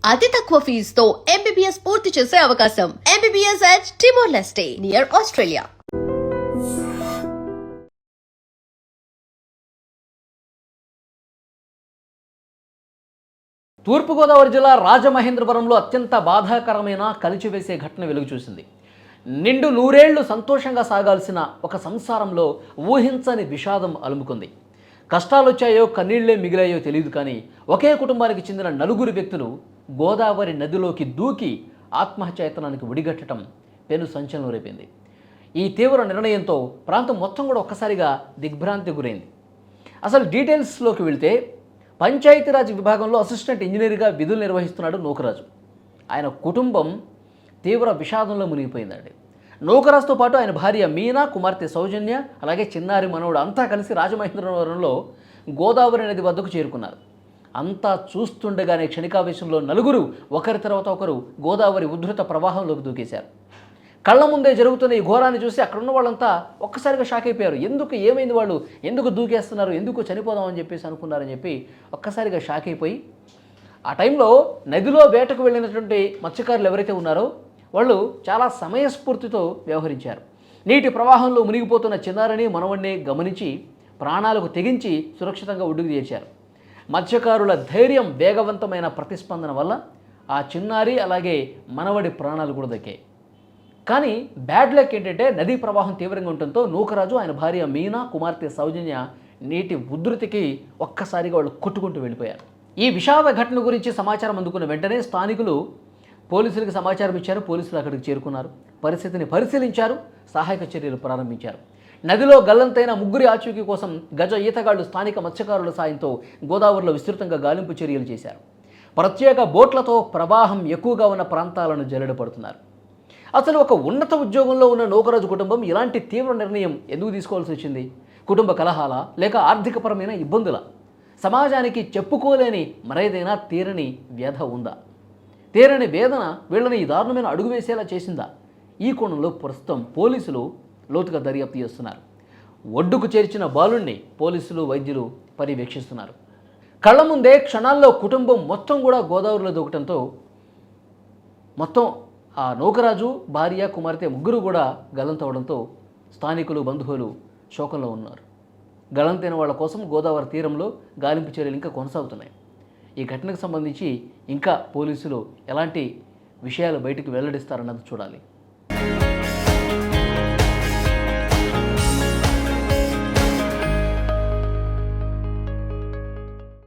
అతి తక్కువ ఫీజుతో ఎంబీబీఎస్ పూర్తి చేసే అవకాశం. MBBS at Timor-Leste near Australia. తూర్పుగోదావరి జిల్లా రాజమహేంద్రవరంలో అత్యంత బాధాకరమైన కలిచివేసే ఘటన వెలుగు చూసింది. నిండు నూరేళ్లు సంతోషంగా సాగాల్సిన ఒక సంసారంలో ఊహించని విషాదం అలుముకుంది. కష్టాలొచ్చాయో కన్నీళ్లే మిగిలాయో తెలియదు, కానీ ఒకే కుటుంబానికి చెందిన నలుగురు వ్యక్తులు గోదావరి నదిలోకి దూకి ఆత్మహత్యాయత్నానికి ఒడిగట్టడం పెను సంచలనం రేపింది. ఈ తీవ్ర నిర్ణయంతో ప్రాంతం మొత్తం కూడా ఒక్కసారిగా దిగ్భ్రాంతి గురైంది. అసలు డీటెయిల్స్లోకి వెళ్తే, పంచాయతీరాజ్ విభాగంలో అసిస్టెంట్ ఇంజనీర్గా విధులు నిర్వహిస్తున్నాడు నూకరాజు. ఆయన కుటుంబం తీవ్ర విషాదంలో మునిగిపోయిందండి. నూకరాజుతో పాటు ఆయన భార్య మీనా, కుమార్తె సౌజన్య, అలాగే చిన్నారి మనవడు అంతా కలిసి రాజమహేంద్రవరంలో గోదావరి నది వద్దకు చేరుకున్నారు. అంతా చూస్తుండగానే క్షణికావేశంలో నలుగురు ఒకరి తర్వాత ఒకరు గోదావరి ఉధృత ప్రవాహంలోకి దూకేశారు. కళ్ళ ముందే జరుగుతున్న ఈ ఘోరాన్ని చూసి అక్కడున్న వాళ్ళంతా ఒక్కసారిగా షాక్ అయిపోయారు. ఏమైంది, వాళ్ళు ఎందుకు దూకేస్తున్నారు, ఎందుకు చనిపోదామని చెప్పేసి అనుకున్నారని చెప్పి ఒక్కసారిగా షాక్ అయిపోయి, ఆ టైంలో నదిలో వేటకు వెళ్ళినటువంటి మత్స్యకారులు ఎవరైతే ఉన్నారో వాళ్ళు చాలా సమయస్ఫూర్తితో వ్యవహరించారు. నీటి ప్రవాహంలో మునిగిపోతున్న చిన్నారిని మనవడిని గమనించి ప్రాణాలకు తెగించి సురక్షితంగా ఒడ్డుకు చేర్చారు. మత్స్యకారుల ధైర్యం, వేగవంతమైన ప్రతిస్పందన వల్ల ఆ చిన్నారి అలాగే మనవడి ప్రాణాలు కూడా దక్కాయి. కానీ బ్యాడ్ లక్ ఏంటంటే, నదీ ప్రవాహం తీవ్రంగా ఉండటంతో నూకరాజు, ఆయన భార్య మీనా, కుమార్తె సౌజన్య నీటి ఉధృతికి ఒక్కసారిగా వాళ్ళు కొట్టుకుంటూ వెళ్ళిపోయారు. ఈ విషాద ఘటన గురించి సమాచారం అందుకున్న వెంటనే స్థానికులు పోలీసులకు సమాచారం ఇచ్చారు. పోలీసులు అక్కడికి చేరుకున్నారు, పరిస్థితిని పరిశీలించారు, సహాయక చర్యలు ప్రారంభించారు. నదిలో గల్లంతైన ముగ్గురి ఆచూకీ కోసం గజ ఈతగాళ్లు స్థానిక మత్స్యకారుల సాయంతో గోదావరిలో విస్తృతంగా గాలింపు చర్యలు చేశారు. ప్రత్యేక బోట్లతో ప్రవాహం ఎక్కువగా ఉన్న ప్రాంతాలను జల్లెడపడుతున్నారు. అసలు ఒక ఉన్నత ఉద్యోగంలో ఉన్న నూకరాజు కుటుంబం ఇలాంటి తీవ్ర నిర్ణయం ఎందుకు తీసుకోవాల్సి వచ్చింది? కుటుంబ కలహాల, లేక ఆర్థికపరమైన ఇబ్బందుల? సమాజానికి చెప్పుకోలేని మరేదైనా తీరని వ్యధ ఉందా? తీరని వేదన వీళ్ళని ఈ దారుణమైన అడుగు వేసేలా చేసిందా? ఈ కోణంలో ప్రస్తుతం పోలీసులు లోతుగా దర్యాప్తు చేస్తున్నారు. ఒడ్డుకు చేర్చిన బాలుణ్ణి పోలీసులు, వైద్యులు పర్యవేక్షిస్తున్నారు. కళ్ళ ముందే క్షణాల్లో కుటుంబం మొత్తం కూడా గోదావరిలో దూకటంతో మొత్తం ఆ నూకరాజు భార్య, కుమార్తె ముగ్గురు కూడా గల్లంతవడంతో స్థానికులు, బంధువులు శోకంలో ఉన్నారు. గల్లంతైన వాళ్ళ కోసం గోదావరి తీరంలో గాలింపు చర్యలు ఇంకా కొనసాగుతున్నాయి. ఈ ఘటనకు సంబంధించి ఇంకా పోలీసులు ఎలాంటి విషయాలు బయటకు వెల్లడిస్తారన్నది చూడాలి.